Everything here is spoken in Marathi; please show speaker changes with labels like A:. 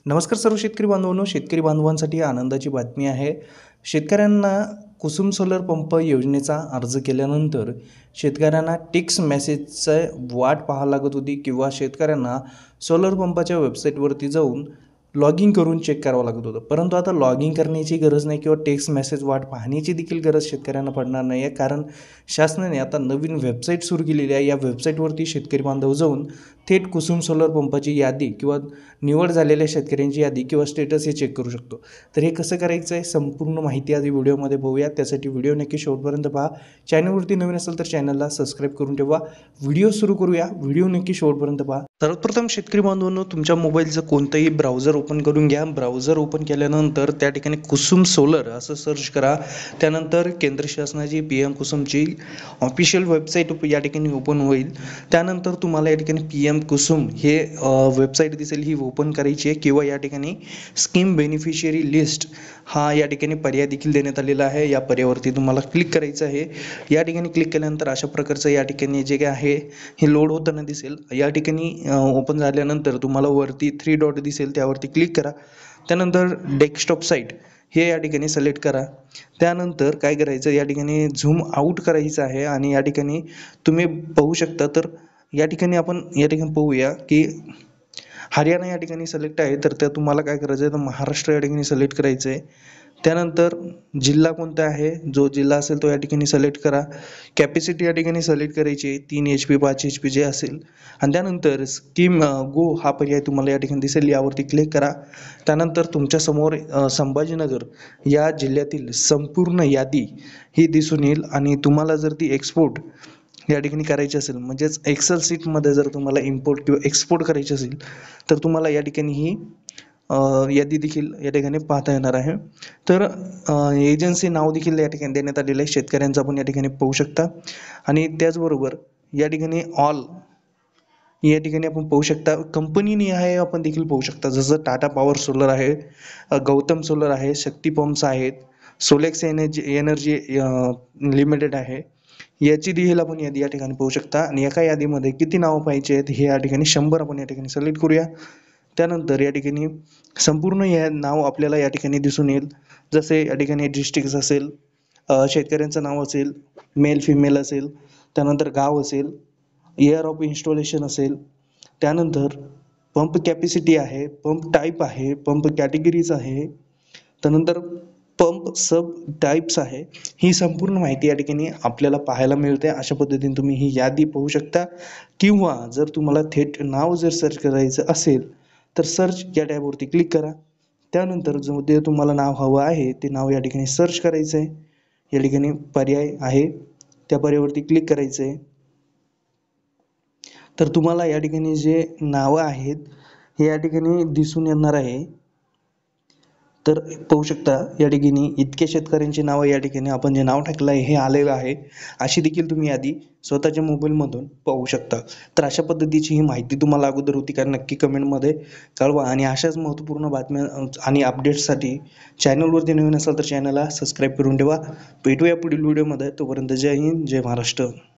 A: नमस्कार सर्व शेतकरी बांधवांनो, शेतकरी बांधवांसाठी आनंदाची बातमी आहे। शेतकऱ्यांना कुसुम सोलर पंप योजनेचा अर्ज केल्यानंतर शेतकऱ्यांना टेक्स्ट मेसेजचा वाट पाहावी लागत होती किंवा शेतकऱ्यांना सोलर पंपाच्या वेबसाईटवरती जाऊन लॉगिन करून चेक करावं लागत होतं। परंतु आता लॉगिन करण्याची गरज नाही किंवा टेक्स्ट मेसेज वाट पाहण्याची देखील गरज शेतकऱ्यांना पडणार नाही आहे, कारण शासनाने आता नवीन वेबसाईट सुरू केलेली आहे। या वेबसाईटवरती शेतकरी बांधव जाऊन थेट कुसुम सोलर पंपाची यादी किंवा निवड झालेल्या शेतकऱ्यांची यादी किंवा स्टेटस हे चेक करू शकतो। तर हे कसं करायचं आहे संपूर्ण माहिती आधी व्हिडिओमध्ये बघूया। त्यासाठी व्हिडिओ नक्की शेवटपर्यंत पहा। चॅनलवरती नवीन असेल तर चॅनलला सबस्क्राईब करून ठेवा। व्हिडिओ सुरू करूया, व्हिडिओ नक्की शेवटपर्यंत पहा। सर्वप्रथम शेतकरी बांधवांनो, तुमच्या मोबाईलचं कोणतंही ब्राउझर ओपन करून घ्या। ब्राउझर ओपन केल्यानंतर त्या ठिकाणी कुसुम सोलर असं सर्च करा। त्यानंतर केंद्र शासनाची PM कुसुमची ऑफिशियल वेबसाईट या ठिकाणी ओपन होईल। त्यानंतर तुम्हाला या ठिकाणी PM कुसुम हे वेबसाईट दिसेल, ही ओपन करायची आहे किंवा या ठिकाणी स्कीम बेनिफिशियरी लिस्ट हा या ठिकाणी पर्याय देखील देण्यात आलेला आहे। या पर्यायावरती तुम्हाला क्लिक करायचं आहे। या ठिकाणी क्लिक केल्यानंतर अशा प्रकारचं या ठिकाणी जे काय आहे हे लोड होताना दिसेल। या ठिकाणी ओपन झाल्यानंतर तुम्हाला वरती 3 डॉट दिसेल, त्यावरती क्लिक करा। त्यानंतर डेस्कटॉप साईट हे या ठिकाणी सिलेक्ट करा। त्यानंतर काय करायचं, या ठिकाणी झूम आउट करायचं आहे आणि या ठिकाणी तुम्ही पाहू शकता। तर या ठिकाणी आपण या ठिकाणी पाहूया की हरियाणा या ठिकाणी सिलेक्ट आहे, तर त्या तुम्हाला काय करायचं आहे, तर महाराष्ट्र या ठिकाणी सिलेक्ट करायचं आहे। त्यानंतर जिल्हा कोणता आहे, जो जिल्हा असेल तो या ठिकाणी सिलेक्ट करा। कॅपॅसिटी या ठिकाणी सिलेक्ट करायची आहे, 3 HP 5 HP जे असेल। आणि त्यानंतर स्कीम गो हा पर्याय तुम्हाला या ठिकाणी दिसेल, यावरती क्लिक करा। त्यानंतर तुमच्यासमोर संभाजीनगर या जिल्ह्यातील संपूर्ण यादी ही दिसून येईल आणि तुम्हाला जर ती एक्सपोर्ट या ठिकाणी करायची असेल, म्हणजेच एक्सेल शीटमध्ये जर तुम्हाला इम्पोर्ट किंवा एक्सपोर्ट करायची असेल, तर तुम्हाला या ठिकाणी ही यादी देखील या ठिकाणी पाहता येणार आहे। तर एजन्सी नाव देखील या ठिकाणी देण्यात आलेलं आहे, शेतकऱ्यांचं आपण या ठिकाणी पाहू शकता। आणि त्याचबरोबर या ठिकाणी ऑल या ठिकाणी आपण पाहू शकता, कंपनी आहे आपण देखील पाहू शकता। जसं टाटा पॉवर सोलर आहे, गौतम सोलर आहे, शक्ती पंप्स आहेत, सोलेक्स एनर्जी लिमिटेड आहे, याची देखील आपण यादी या ठिकाणी पाहू शकता। आणि एका यादीमध्ये किती नावं पाहिजे आहेत हे या ठिकाणी 100 आपण या ठिकाणी सिलेक्ट करूया। त्यानंतर या ठिकाणी संपूर्ण हे नाव आपल्याला या ठिकाणी दिसून येईल। जसे या ठिकाणी डिस्ट्रिक्ट असेल, शेतकऱ्यांचं नाव असेल, मेल फिमेल असेल, त्यानंतर गाव असेल, इयर ऑफ इन्स्टॉलेशन असेल, त्यानंतर पंप कॅपॅसिटी आहे, पंप टाईप आहे, पंप कॅटेगरीज आहे, त्यानंतर पंप सब टाईप्स आहे। ही संपूर्ण माहिती या ठिकाणी आपल्याला पाहायला मिळते। अशा पद्धतीने तुम्ही ही यादी पाहू शकता। किंवा जर तुम्हाला थेट नाव जर सर्च करायचं असेल तर सर्च या टॅबवरती क्लिक करा। त्यानंतर जो ते तुम्हाला नाव हवं आहे ते नाव या ठिकाणी सर्च करायचं आहे। या ठिकाणी पर्याय आहे, त्या पर्यायावरती क्लिक करायचं आहे। तर तुम्हाला या ठिकाणी जे नावं आहेत हे या ठिकाणी दिसून येणार आहे। तर पाहू शकता या ठिकाणी इतके शेतकऱ्यांची नावं या ठिकाणी आपण जे नाव टाकलं आहे हे आलेलं आहे। अशी देखील तुम्ही यादी स्वतःच्या मोबाईलमधून पाहू शकता। तर अशा पद्धतीची ही माहिती तुम्हाला अगोदर होती का, नक्की कमेंटमध्ये कळवा। आणि अशाच महत्त्वपूर्ण बातम्या आणि अपडेट्ससाठी चॅनलवरती नवीन असाल तर चॅनलला सबस्क्राईब करून ठेवा। भेटूया पुढील व्हिडिओमध्ये, तोपर्यंत जय हिंद, जय महाराष्ट्र।